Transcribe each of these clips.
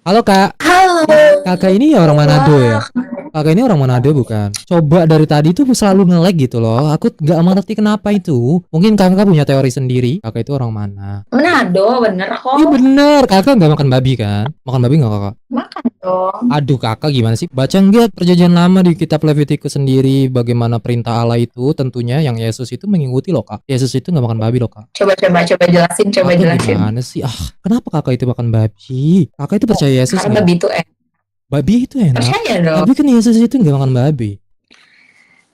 Halo Kak, Halo. kakak ini orang Manado ya? Wah, Kakak ini orang Manado bukan? Coba dari tadi tuh selalu nge-lag gitu loh. Aku nggak mengerti kenapa itu. Mungkin kakak punya teori sendiri. Kakak itu orang mana? Manado bener Iya kok. bener, kakak nggak makan babi kan? Makan babi nggak kakak? Makan dong. Aduh kakak gimana sih? Baca nggak perjanjian lama di kitab Levitikus sendiri bagaimana perintah Allah itu tentunya yang Yesus itu mengikuti loh kak. Yesus itu nggak makan babi loh kak. Coba jelasin, coba Kakak jelasin. gimana sih? Kenapa kakak itu makan babi? Kakak itu percaya Yesus Karena nggak? babi itu Babi itu enak. percaya dong. Tapi kan Yesus itu nggak makan babi.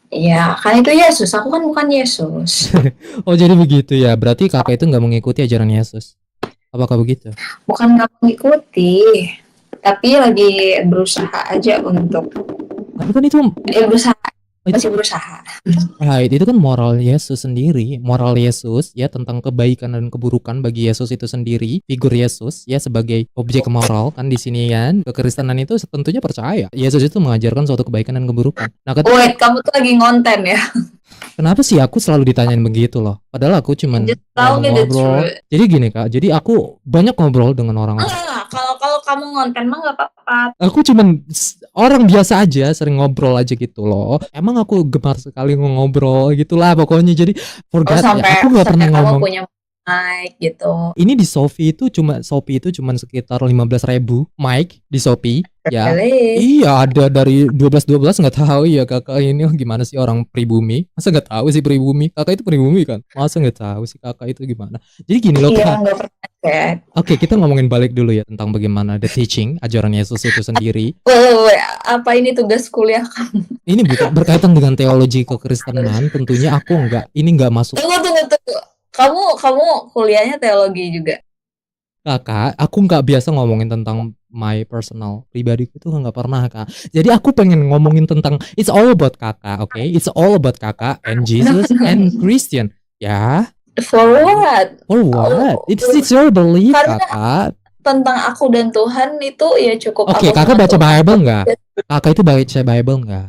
Ya, kan itu Yesus. Aku kan bukan Yesus. Oh jadi begitu ya. Berarti kakak itu nggak mengikuti ajaran Yesus. Apakah begitu? Bukan nggak mengikuti, tapi lagi berusaha aja untuk Tapi kan berusaha, itu masih berusaha. right, itu kan moral Yesus sendiri. Moral Yesus ya tentang kebaikan dan keburukan bagi Yesus itu sendiri. Figur Yesus ya sebagai objek moral kan di sini kan. Kekristenan itu tentunya percaya Yesus itu mengajarkan suatu kebaikan dan keburukan. Nah, ketika Wait, kamu tuh lagi ngonten ya? kenapa sih aku selalu ditanyain begitu loh? Padahal aku cuman Just tell me the ngobrol-ngobrol. truth. Jadi gini Kak, jadi aku banyak ngobrol dengan orang-orang. Kalau kalau kamu ngonten mah nggak apa-apa. Aku cuman orang biasa aja, sering ngobrol aja gitu loh. Emang aku gemar sekali ngobrol gitulah pokoknya. Jadi Oh, forgot ya, sampai aku nggak pernah sampai kamu ngomong. punya mic gitu. Ini di Shopee itu cuman sekitar 15.000 mic di Shopee ya. Really? Iya ada dari 12 nggak tahu ya kakak ini gimana sih orang pribumi. Masa nggak tahu sih pribumi? Kakak itu pribumi kan? Masa nggak tahu sih kakak itu gimana? Jadi gini loh Iya, kak. nggak pernah cek. Oke kita ngomongin balik dulu ya tentang bagaimana the teaching ajaran Yesus itu sendiri. Wait, apa ini tugas kuliah kamu? Ini bukan berkaitan dengan teologi kekristenan. Tentunya aku nggak masuk. Tunggu. Kamu kuliahnya teologi juga. Kakak, aku nggak biasa ngomongin tentang my personal pribadi itu nggak pernah kak. Jadi aku pengen ngomongin tentang it's all about kakak, oke? It's all about kakak and Jesus and Christian. Ya, For what? for what? Oh, It's your belief karena kakak. tentang aku dan Tuhan itu ya cukup Oke, aku kakak sama baca Tuhan. Bible nggak? Kakak itu baca Bible nggak?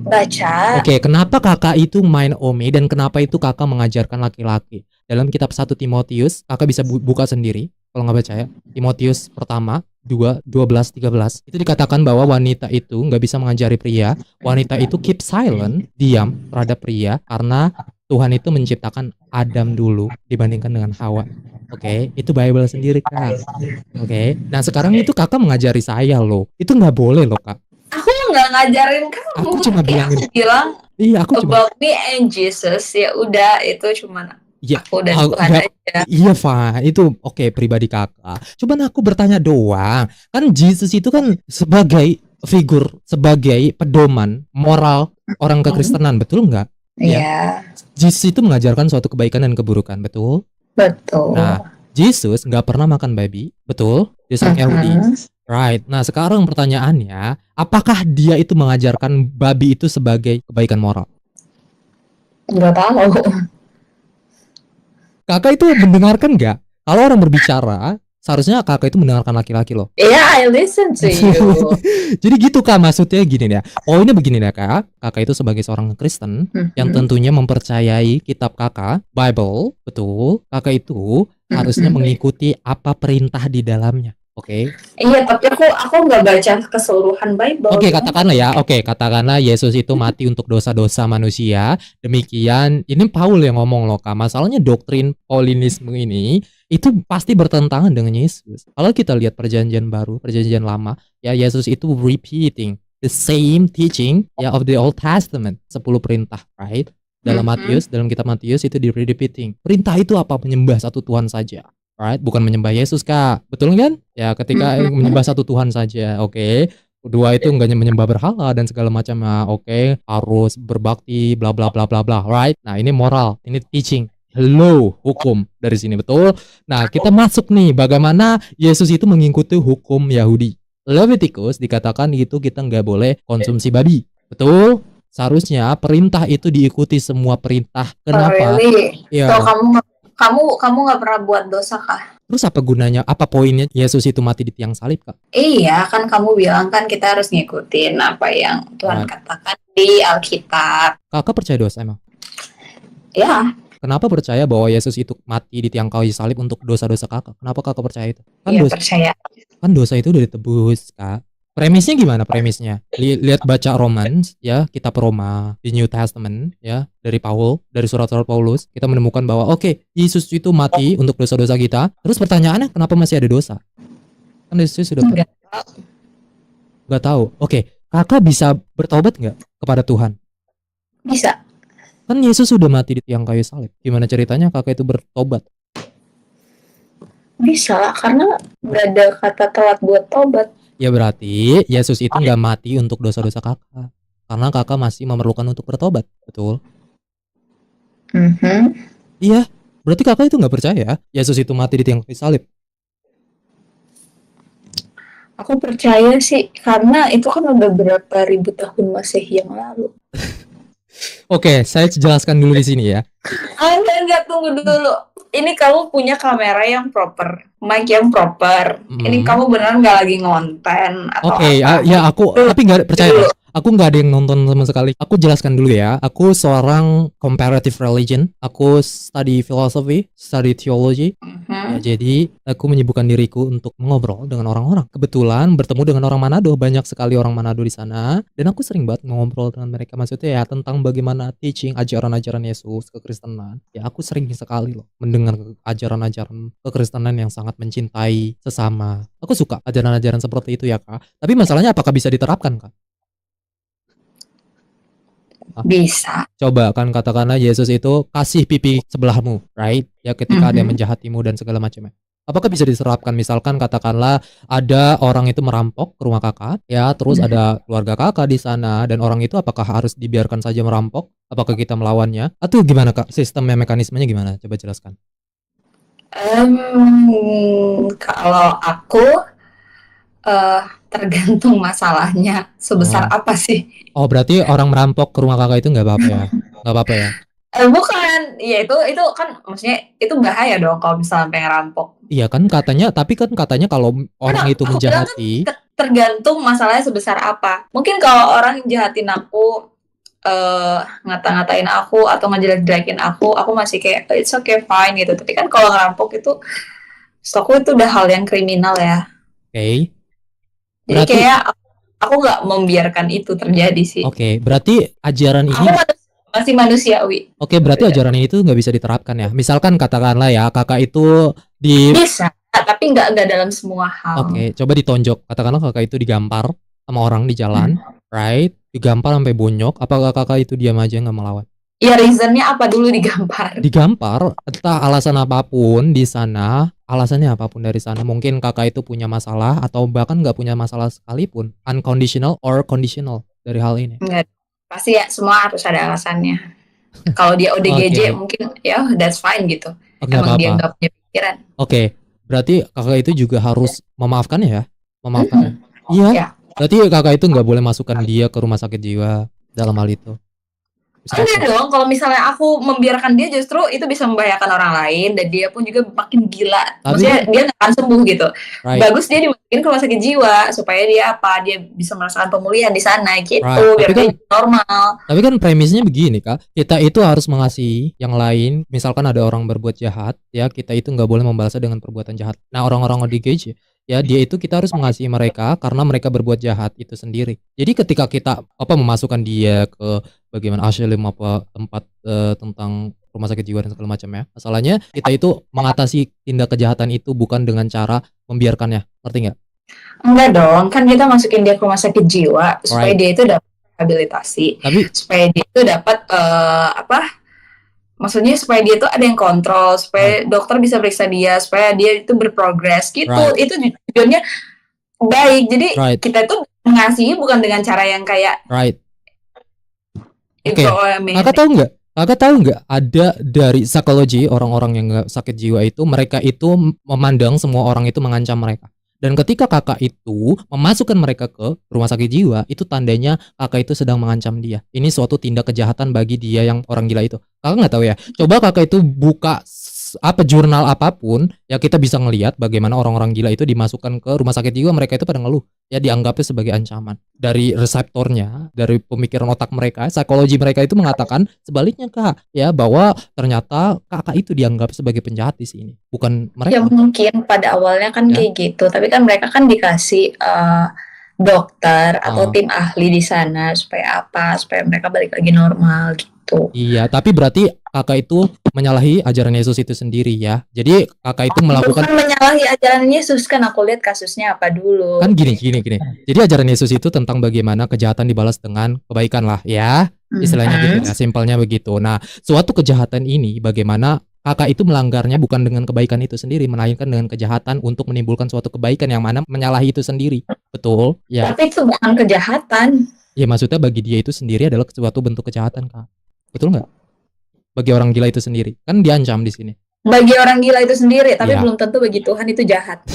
Baca. Oke, kenapa kakak itu main Ome dan kenapa itu kakak mengajarkan laki-laki? Dalam kitab 1 Timotius, kakak bisa buka sendiri kalau nggak percaya. Timotius pertama 2:12-13 itu dikatakan bahwa wanita itu nggak bisa mengajari pria. Wanita itu keep silent, diam terhadap pria karena Tuhan itu menciptakan Adam dulu dibandingkan dengan Hawa. Oke, itu Bible sendiri kak. Oke, nah sekarang itu kakak mengajari saya loh. Itu nggak boleh loh kak. Aku nggak ngajarin kamu. Aku cuma Ya, bilangin. aku bilang Iya, aku cuma. about me and Jesus. Ya udah, itu cuman Ya, aku dan Tuhan ya, aja. iya Fa, itu oke pribadi kakak. Cuman aku bertanya doang. Kan Jesus itu kan sebagai figur, sebagai pedoman moral orang kekristenan, betul nggak? Ya, Iya, Jesus itu mengajarkan suatu kebaikan dan keburukan, betul? betul. Nah, Jesus nggak pernah makan babi, betul? Dia seorang Yahudi, right? Nah, sekarang pertanyaannya, apakah dia itu mengajarkan babi itu sebagai kebaikan moral? Nggak tahu. Kakak itu mendengarkan nggak? Kalau orang berbicara, seharusnya kakak itu mendengarkan laki-laki loh. Yeah, I listen to you. Jadi gitu kak, maksudnya gini ya. Poinnya begini ya kak. Kakak itu sebagai seorang Kristen yang tentunya mempercayai kitab kakak, Bible, betul. Kakak itu harusnya mengikuti apa perintah di dalamnya. Oke. Iya, tapi aku nggak baca keseluruhan Bible. Oke, katakanlah ya. Oke, katakanlah Yesus itu mati untuk dosa-dosa manusia. Demikian, ini Paul yang ngomong loh kak. Masalahnya doktrin Paulinisme ini itu pasti bertentangan dengan Yesus. Kalau kita lihat perjanjian baru, perjanjian lama, ya Yesus itu repeating the same teaching ya of the Old Testament, 10 perintah, right? Dalam Matius, dalam kitab Matius itu di repeating. Perintah itu apa? Menyembah satu Tuhan saja. Right? Bukan menyembah Yesus kak, betul kan? Ya ketika menyembah satu Tuhan saja, oke. Kedua itu enggak menyembah berhala dan segala macam, oke. Harus berbakti, bla bla bla bla bla, right? Nah ini moral, ini teaching, hello hukum dari sini betul. Nah kita masuk nih, bagaimana Yesus itu mengikuti hukum Yahudi. Leviticus dikatakan itu kita nggak boleh konsumsi babi, betul? Seharusnya perintah itu diikuti semua perintah. Kenapa? Really? Ya. So kamu nggak pernah buat dosa kah? Terus apa gunanya? Apa poinnya Yesus itu mati di tiang salib, Kak? Iya, kan kamu bilang kan kita harus ngikutin apa yang Tuhan katakan di Alkitab. Kakak percaya dosa emang? Ya. Kenapa percaya bahwa Yesus itu mati di tiang kayu salib untuk dosa-dosa kakak? Kenapa kakak percaya itu? Kan Iya, dosa. percaya. Kan dosa itu udah ditebus, Kak. Premisnya gimana premisnya? Lihat baca Romans ya, kitab Roma di New Testament ya, dari surat-surat Paulus, kita menemukan bahwa oke, Yesus itu mati untuk dosa-dosa kita. Terus pertanyaannya kenapa masih ada dosa? Kan Yesus sudah nggak tahu. Oke, kakak bisa bertobat nggak kepada Tuhan? Bisa. Kan Yesus sudah mati di tiang kayu salib. Gimana ceritanya kakak itu bertobat? Bisa lah, karena nggak ada kata telat buat tobat. Ya berarti Yesus itu nggak mati untuk dosa-dosa kakak, karena kakak masih memerlukan untuk bertobat, betul? Iya, berarti kakak itu nggak percaya Yesus itu mati di tiang kayu salib. Aku percaya sih, karena itu kan udah berapa ribu tahun Masehi yang lalu. Oke, saya jelaskan dulu di sini ya. Enggak, tunggu dulu. Ini kamu punya kamera yang proper, mic yang proper. Ini kamu beneran nggak lagi ngonten atau Oke, apa? ya aku tapi nggak percaya. Aku nggak ada yang nonton sama sekali. Aku jelaskan dulu ya. Aku seorang comparative religion. Aku study philosophy, study theology. Ya, jadi aku menyibukkan diriku untuk mengobrol dengan orang-orang. Kebetulan bertemu dengan orang Manado, banyak sekali orang Manado di sana. Dan aku sering banget ngobrol dengan mereka. Maksudnya ya tentang bagaimana teaching ajaran-ajaran Yesus kekristenan. Ya aku sering sekali loh mendengar ajaran-ajaran kekristenan yang sangat mencintai sesama. Aku suka ajaran-ajaran seperti itu ya Kak. Tapi masalahnya apakah bisa diterapkan Kak? Bisa. Coba kan katakanlah Yesus itu kasih pipi sebelahmu, right? Ya ketika ada yang menjahatimu dan segala macamnya. Apakah bisa diterapkan? Misalkan katakanlah ada orang itu merampok ke rumah kakak, ya terus ada keluarga kakak di sana dan orang itu apakah harus dibiarkan saja merampok? Apakah kita melawannya? Atau gimana Kak? Sistemnya, mekanismenya gimana? Coba jelaskan. Kalau aku tergantung masalahnya sebesar apa sih. Oh berarti orang merampok ke rumah kakak itu nggak apa-apa ya? Nggak apa-apa ya? Bukan, ya itu kan maksudnya itu bahaya dong kalau misalnya sampai ngerampok. Iya kan katanya, tapi kan katanya kalau orang itu menjahati, tergantung masalahnya sebesar apa. Mungkin kalau orang jahatin aku, ngata-ngatain aku atau ngejelek-jelekin aku masih kayak it's okay fine gitu. Tapi kan kalau ngerampok itu, setahu itu udah hal yang kriminal ya. Oke. Jadi berarti, kayak aku nggak membiarkan itu terjadi sih. Oke, berarti ajaran ini masih manusiawi. Oke, berarti ajaran ini tuh nggak bisa diterapkan ya. Misalkan katakanlah ya kakak itu bisa, tapi nggak dalam semua hal. Oke, coba ditonjok. Katakanlah kakak itu digampar sama orang di jalan, right? Digampar sampai bonyok. Apakah kakak itu diam aja nggak melawan? Ya reasonnya apa dulu digampar? Digampar, entah alasan apapun di sana, alasannya apapun dari sana. Mungkin kakak itu punya masalah atau bahkan nggak punya masalah sekalipun. Unconditional or conditional dari hal ini. Enggak, pasti ya semua harus ada alasannya. Kalau dia ODGJ mungkin ya that's fine gitu. Emang dia nggak punya pikiran. Oke, berarti kakak itu juga harus memaafkan ya? Memaafkan. Iya. Berarti kakak itu nggak boleh masukkan dia ke rumah sakit jiwa dalam hal itu. Enggak dong, kalau misalnya aku membiarkan dia justru itu bisa membahayakan orang lain dan dia pun juga makin gila. Maksudnya dia nggak akan sembuh gitu. Bagus dia dimasukin ke rumah sakit jiwa supaya dia bisa merasakan pemulihan di sana gitu, biar dia normal. Tapi kan premisnya begini Kak, kita itu harus mengasihi yang lain. Misalkan ada orang berbuat jahat, ya kita itu nggak boleh membalasnya dengan perbuatan jahat. Nah orang-orang ODGJ ya dia itu kita harus mengasihi mereka karena mereka berbuat jahat itu sendiri. Jadi ketika kita memasukkan dia ke bagaimana asylum tempat tentang rumah sakit jiwa dan segala macam ya. Masalahnya kita itu mengatasi tindak kejahatan itu bukan dengan cara membiarkannya. Ngerti nggak? Enggak dong, kan kita masukin dia ke rumah sakit jiwa supaya dia itu dapat rehabilitasi. Supaya dia itu dapat maksudnya supaya dia tuh ada yang kontrol, supaya dokter bisa periksa dia, supaya dia itu berprogres gitu. Itu tujuannya baik. Jadi kita tuh mengasihi bukan dengan cara yang kayak Oke. Kakak tahu nggak ada dari psikologi orang-orang yang nggak sakit jiwa itu mereka itu memandang semua orang itu mengancam mereka. Dan ketika kakak itu memasukkan mereka ke rumah sakit jiwa, itu tandanya kakak itu sedang mengancam dia. Ini suatu tindak kejahatan bagi dia yang orang gila itu. Kakak nggak tahu ya? Coba kakak itu buka jurnal apapun ya kita bisa ngelihat bagaimana orang-orang gila itu dimasukkan ke rumah sakit jiwa, mereka itu pada ngeluh ya, dianggapnya sebagai ancaman dari reseptornya, dari pemikiran otak mereka, psikologi mereka itu mengatakan sebaliknya Kak ya, bahwa ternyata kakak itu dianggap sebagai penjahat di sini, bukan Ya mereka mungkin pada awalnya kan ya. kayak gitu, tapi kan mereka kan dikasih dokter atau tim ahli di sana supaya apa? Supaya mereka balik lagi normal gitu. Iya, tapi berarti kakak itu menyalahi ajaran Yesus itu sendiri ya. Jadi kakak itu melakukan Bukan menyalahi ajaran Yesus, kan aku lihat kasusnya apa dulu. kan gini. Jadi ajaran Yesus itu tentang bagaimana kejahatan dibalas dengan kebaikan lah ya. Istilahnya gitu ya, simpelnya begitu. Nah, suatu kejahatan ini bagaimana kakak itu melanggarnya bukan dengan kebaikan itu sendiri, melainkan dengan kejahatan untuk menimbulkan suatu kebaikan yang mana menyalahi itu sendiri. Betul? Ya. Tapi itu bukan kejahatan. Ya maksudnya bagi dia itu sendiri adalah suatu bentuk kejahatan, Kak. Betul nggak? Bagi orang gila itu sendiri. Kan diancam di sini. Bagi orang gila itu sendiri, tapi Ya. belum tentu bagi Tuhan itu jahat.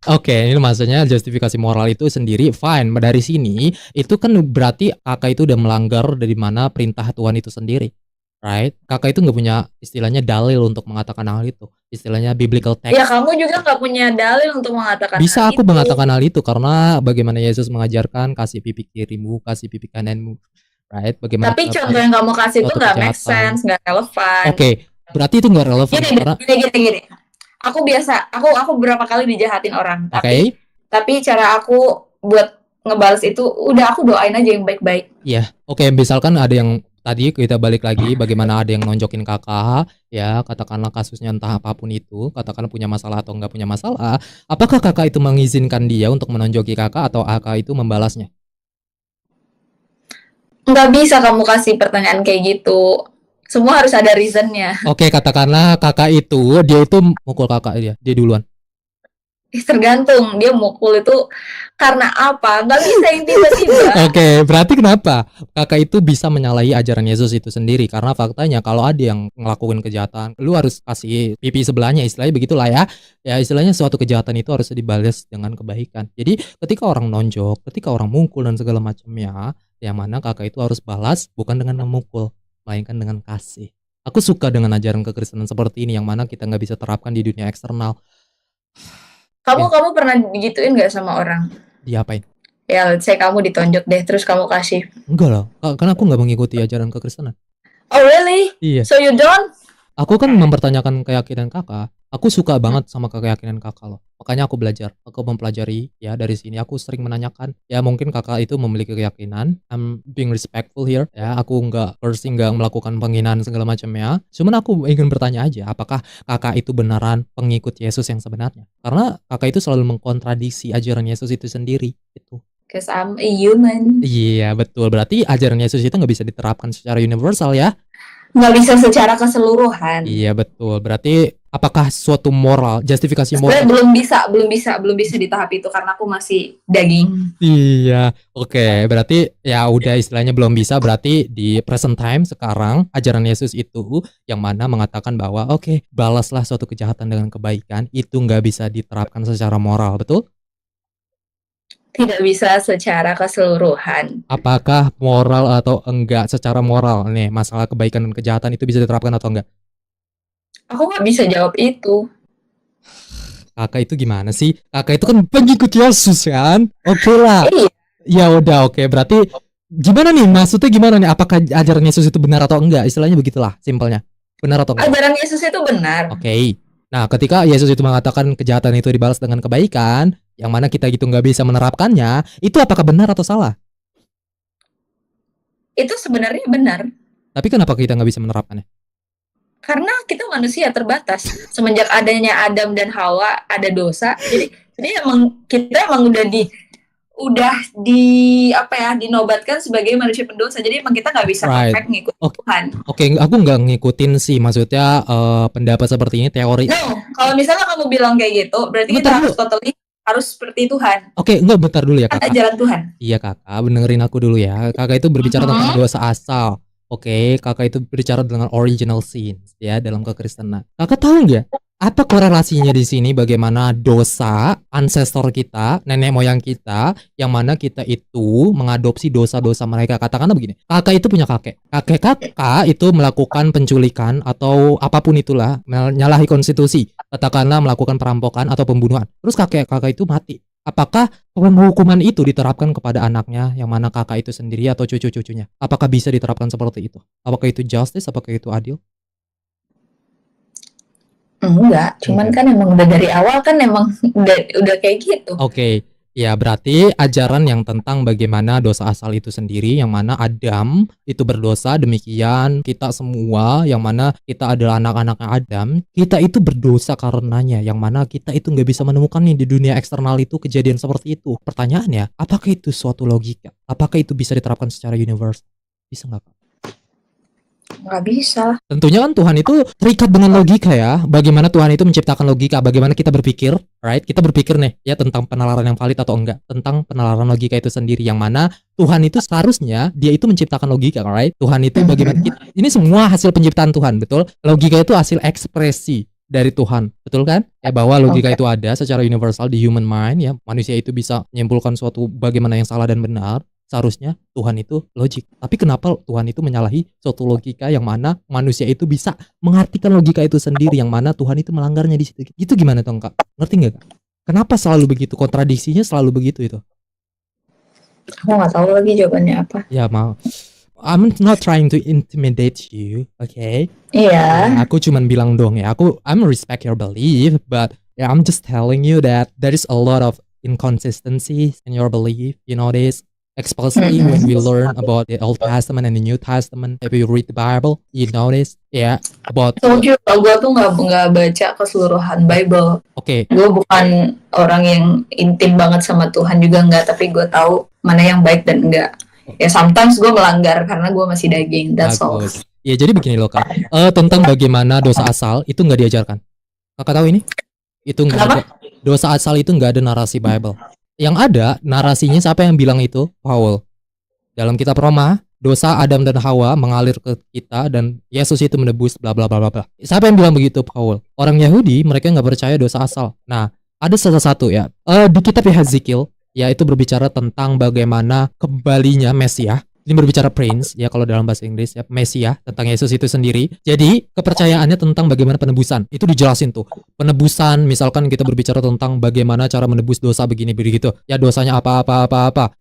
Oke, ini maksudnya justifikasi moral itu sendiri fine. Dari sini itu kan berarti kakak itu udah melanggar dari mana perintah Tuhan itu sendiri. Right? Kakak itu nggak punya istilahnya dalil untuk mengatakan hal itu. Istilahnya biblical text. Ya kamu juga nggak punya dalil untuk mengatakan Bisa hal aku itu. mengatakan hal itu karena bagaimana Yesus mengajarkan kasih pipi kirimu, kasih pipi kananmu. Right? Bagaimana Tapi contoh yang kamu kasih itu suatu nggak make kejahatan. sense, nggak relevan. Oke, berarti itu nggak relevan karena Gini. Aku berapa kali dijahatin orang. Oke. Tapi cara aku buat ngebales itu udah aku doain aja yang baik-baik. Iya. Oke, misalkan ada yang tadi kita balik lagi bagaimana ada yang nonjokin kakak ya, katakanlah kasusnya entah apapun itu, katakanlah punya masalah atau nggak punya masalah, apakah kakak itu mengizinkan dia untuk menonjoki kakak atau kakak itu membalasnya? Nggak bisa kamu kasih pertanyaan kayak gitu. Semua harus ada reasonnya. Oke, katakanlah kakak itu dia itu mukul kakak dia duluan. Tergantung dia mukul itu karena apa, nggak bisa yang tiba-tiba. Oke, berarti kenapa kakak itu bisa menyalahi ajaran Yesus itu sendiri? Karena faktanya kalau ada yang ngelakuin kejahatan, lu harus kasih pipi sebelahnya, istilahnya begitulah ya. Ya istilahnya suatu kejahatan itu harus dibalas dengan kebaikan. Jadi ketika orang nonjok, ketika orang mukul dan segala macamnya, yang mana kakak itu harus balas bukan dengan memukul, melainkan dengan kasih. Aku suka dengan ajaran kekristenan seperti ini yang mana kita nggak bisa terapkan di dunia eksternal. Kamu pernah digituin nggak sama orang? Diapain? Ya, let's say kamu ditonjok deh, terus kamu kasih. Enggak lah, karena aku nggak mengikuti ajaran kekristenan. Oh really? Iya. So you don't? Aku kan mempertanyakan keyakinan kakak. Aku suka banget sama keyakinan kakak loh. Makanya aku belajar, aku mempelajari ya dari sini. Aku sering menanyakan. Ya mungkin kakak itu memiliki keyakinan. I'm being respectful here. Ya aku nggak cursing, nggak melakukan penghinaan segala macamnya. Cuman aku ingin bertanya aja, apakah kakak itu beneran pengikut Yesus yang sebenarnya? Karena kakak itu selalu mengkontradiksi ajaran Yesus itu sendiri. Itu. Cause I'm a human. Iya betul. Berarti ajaran Yesus itu nggak bisa diterapkan secara universal ya? Nggak bisa secara keseluruhan. Iya betul. Berarti apakah suatu moral, justifikasi moral? Belum bisa di tahap itu karena aku masih daging. Iya, oke. Berarti ya udah istilahnya belum bisa. Berarti di present time sekarang ajaran Yesus itu yang mana mengatakan bahwa oke, balaslah suatu kejahatan dengan kebaikan, itu nggak bisa diterapkan secara moral, betul? Tidak bisa secara keseluruhan. Apakah moral atau enggak secara moral nih masalah kebaikan dan kejahatan itu bisa diterapkan atau enggak? Aku nggak bisa jawab itu. Kakak itu gimana sih? Kakak itu kan pengikut Yesus kan? Oke lah. Iya. Ya udah oke. Berarti gimana nih? Maksudnya gimana nih? Apakah ajaran Yesus itu benar atau enggak? Istilahnya begitulah, simpelnya. Benar atau enggak? Ajaran Yesus itu benar. Oke. Nah, ketika Yesus itu mengatakan kejahatan itu dibalas dengan kebaikan, yang mana kita gitu nggak bisa menerapkannya, itu apakah benar atau salah? Itu sebenarnya benar. Tapi kenapa kita nggak bisa menerapkannya? Karena kita manusia terbatas. Semenjak adanya Adam dan Hawa ada dosa. Jadi emang kita dinobatkan sebagai manusia pendosa. Jadi emang kita nggak bisa perfect ngikut Tuhan. Oke, aku nggak ngikutin sih. Maksudnya pendapat seperti ini teori. No, kalau misalnya kamu bilang kayak gitu, berarti kita harus seperti Tuhan. Oke, enggak, bentar dulu ya kakak. Ajaran Tuhan. Iya kakak, dengerin aku dulu ya. Kakak itu berbicara tentang dosa asal. Oke, kakak itu berbicara dengan original sin ya dalam kekristenan. Kakak tahu nggak apa korelasinya di sini? Bagaimana dosa ancestor kita, nenek moyang kita, yang mana kita itu mengadopsi dosa-dosa mereka. Katakanlah begini, kakak itu punya kakek. Kakek kakak itu melakukan penculikan atau apapun itulah, menyalahi konstitusi. Katakanlah melakukan perampokan atau pembunuhan. Terus kakek itu mati. Apakah penghukuman itu diterapkan kepada anaknya yang mana kakak itu sendiri atau cucu-cucunya? Apakah bisa diterapkan seperti itu? Apakah itu justice? Apakah itu adil? Enggak, cuman kan emang udah dari awal kan emang udah kayak gitu. Oke. Ya, berarti ajaran yang tentang bagaimana dosa asal itu sendiri, yang mana Adam itu berdosa, demikian kita semua, yang mana kita adalah anak-anaknya Adam, kita itu berdosa karenanya, yang mana kita itu nggak bisa menemukan nih di dunia eksternal itu kejadian seperti itu. Pertanyaannya, apakah itu suatu logika? Apakah itu bisa diterapkan secara universal? Bisa nggak, Kak? Nggak bisa. Tentunya kan Tuhan itu terikat dengan logika ya. Bagaimana Tuhan itu menciptakan logika, bagaimana kita berpikir, right? Kita berpikir nih ya tentang penalaran yang valid atau enggak, tentang penalaran logika itu sendiri, yang mana Tuhan itu seharusnya dia itu menciptakan logika, right? Tuhan itu bagaimana ini semua hasil penciptaan Tuhan, betul? Logika itu hasil ekspresi dari Tuhan, betul kan? Ya, bahwa logika itu ada secara universal di human mind ya. Manusia itu bisa menyimpulkan suatu bagaimana yang salah dan benar. Seharusnya Tuhan itu logik. Tapi kenapa Tuhan itu menyalahi suatu logika yang mana manusia itu bisa mengartikan logika itu sendiri, yang mana Tuhan itu melanggarnya di situ. Itu gimana tuh, Kak? Ngerti nggak, Kak? Kenapa selalu begitu? Kontradiksinya selalu begitu itu. Aku nggak tahu lagi jawabannya apa. Ya, mau. I'm not trying to intimidate you, okay? Iya. Ya, aku cuman bilang dong ya. I'm respect your belief, but yeah, I'm just telling you that there is a lot of inconsistencies in your belief. You know this. Especially when we learn about the Old Testament and the New Testament, if you read the Bible, you notice, yeah, about. Told you, gue tuh nggak baca keseluruhan Bible. Oke. Gue bukan orang yang intim banget sama Tuhan juga nggak, tapi gue tahu mana yang baik dan enggak. Ya sometimes gue melanggar karena gue masih daging. That's all. Ya jadi begini loh, Kak. Tentang bagaimana dosa asal itu nggak diajarkan. Kakak tahu ini? Itu nggak ada. Dosa asal itu nggak ada narasi Bible. Yang ada narasinya siapa yang bilang itu? Paul. Dalam kitab Roma, dosa Adam dan Hawa mengalir ke kita dan Yesus itu menebus bla bla bla bla. Siapa yang bilang begitu? Paul. Orang Yahudi mereka nggak percaya dosa asal. Nah, ada salah satu ya di kitab Hezekiel ya itu berbicara tentang bagaimana kembalinya Mesias. Ini berbicara Prince ya kalau dalam bahasa Inggris ya, Mesias, tentang Yesus itu sendiri. Jadi kepercayaannya tentang bagaimana penebusan itu dijelasin tuh. Penebusan, misalkan kita berbicara tentang bagaimana cara menebus dosa begini begitu. Ya dosanya apa.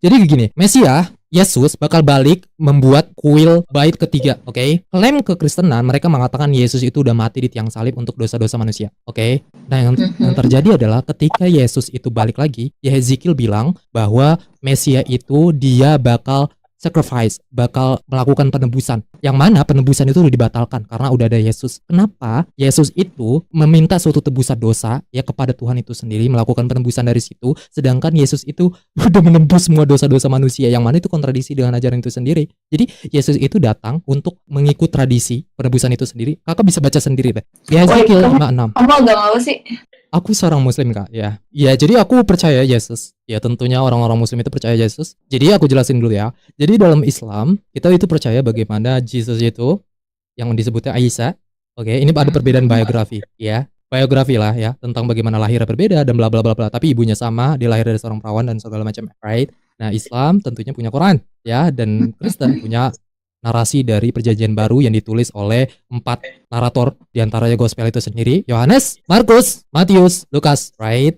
Jadi gini, Mesias Yesus bakal balik membuat kuil bait ketiga, oke? Okay? Klaim kekristenan mereka mengatakan Yesus itu udah mati di tiang salib untuk dosa-dosa manusia, oke? Okay? Nah yang terjadi adalah ketika Yesus itu balik lagi, ya Hezekiel bilang bahwa Mesias itu dia bakal sacrifice, bakal melakukan penebusan. Yang mana penebusan itu udah dibatalkan karena udah ada Yesus. Kenapa? Yesus itu meminta suatu tebusan dosa ya kepada Tuhan itu sendiri, melakukan penebusan dari situ, sedangkan Yesus itu udah menembus semua dosa-dosa manusia, yang mana itu kontradiksi dengan ajaran itu sendiri. Jadi Yesus itu datang untuk mengikut tradisi penebusan itu sendiri. Kakak bisa baca sendiri deh. Di Hezekiel 5:6. Kamu agama apa sih? Aku seorang muslim, Kak, ya. Ya, jadi aku percaya Yesus. Ya, tentunya orang-orang muslim itu percaya Yesus. Jadi aku jelasin dulu ya. Jadi dalam Islam, kita itu percaya bagaimana Yesus itu yang disebutnya Isa. Oke, ini ada perbedaan biografi, ya. Biografi lah ya, tentang bagaimana lahirnya berbeda dan bla bla bla bla. Tapi ibunya sama, dia lahir dari seorang perawan dan segala macam, right? Nah, Islam tentunya punya Quran, ya, dan Kristen punya narasi dari perjanjian baru yang ditulis oleh 4 narator, diantaranya gospel itu sendiri, Yohanes, Markus, Matius, Lukas, right?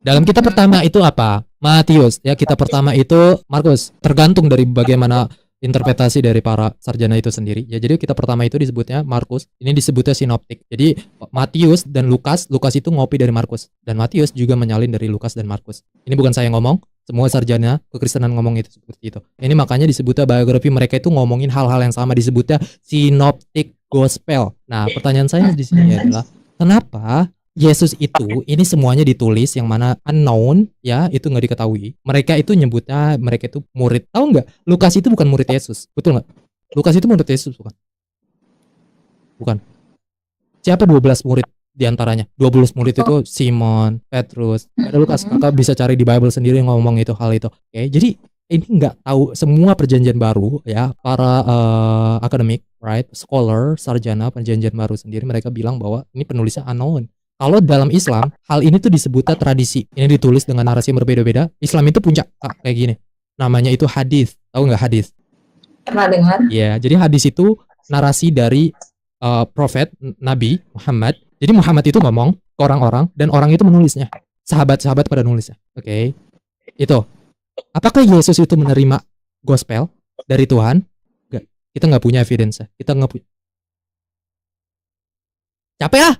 Dalam kitab pertama itu apa? Matius, ya. Kitab pertama itu Markus, tergantung dari bagaimana interpretasi dari para sarjana itu sendiri. Ya, jadi kitab pertama itu disebutnya Markus, ini disebutnya sinoptik. Jadi Matius dan Lukas itu ngopi dari Markus, dan Matius juga menyalin dari Lukas dan Markus. Ini bukan saya ngomong, semua sarjana kekristenan ngomong itu seperti itu. Ini makanya disebutnya biografi, mereka itu ngomongin hal-hal yang sama, disebutnya sinoptik gospel. Nah, pertanyaan saya di sini adalah kenapa Yesus itu ini semuanya ditulis yang mana unknown ya, itu nggak diketahui. Mereka itu nyebutnya mereka itu murid. Tahu nggak? Lukas itu bukan murid Yesus, betul nggak? Lukas itu murid Yesus bukan? Bukan. Siapa 12 murid diantaranya? 12 murid itu Simon, Petrus, ada Lukas. Kakak bisa cari di Bible sendiri ngomong itu hal itu. Oke, jadi ini nggak tahu semua perjanjian baru ya, para akademik, right, scholar, sarjana perjanjian baru sendiri mereka bilang bahwa ini penulisnya unknown. Kalau dalam Islam, hal ini tuh disebutnya tradisi. Ini ditulis dengan narasi yang berbeda-beda. Islam itu punya kayak gini. Namanya itu hadis. Tahu nggak hadis? Pernah dengar? Iya, jadi hadis itu narasi dari Prophet Nabi Muhammad. Jadi Muhammad itu ngomong ke orang-orang dan orang itu menulisnya. Sahabat-sahabat pada nulisnya. Oke. Itu. Apakah Yesus itu menerima gospel dari Tuhan? Enggak. Kita nggak punya evidence. Kita nggak punya. Capek ah.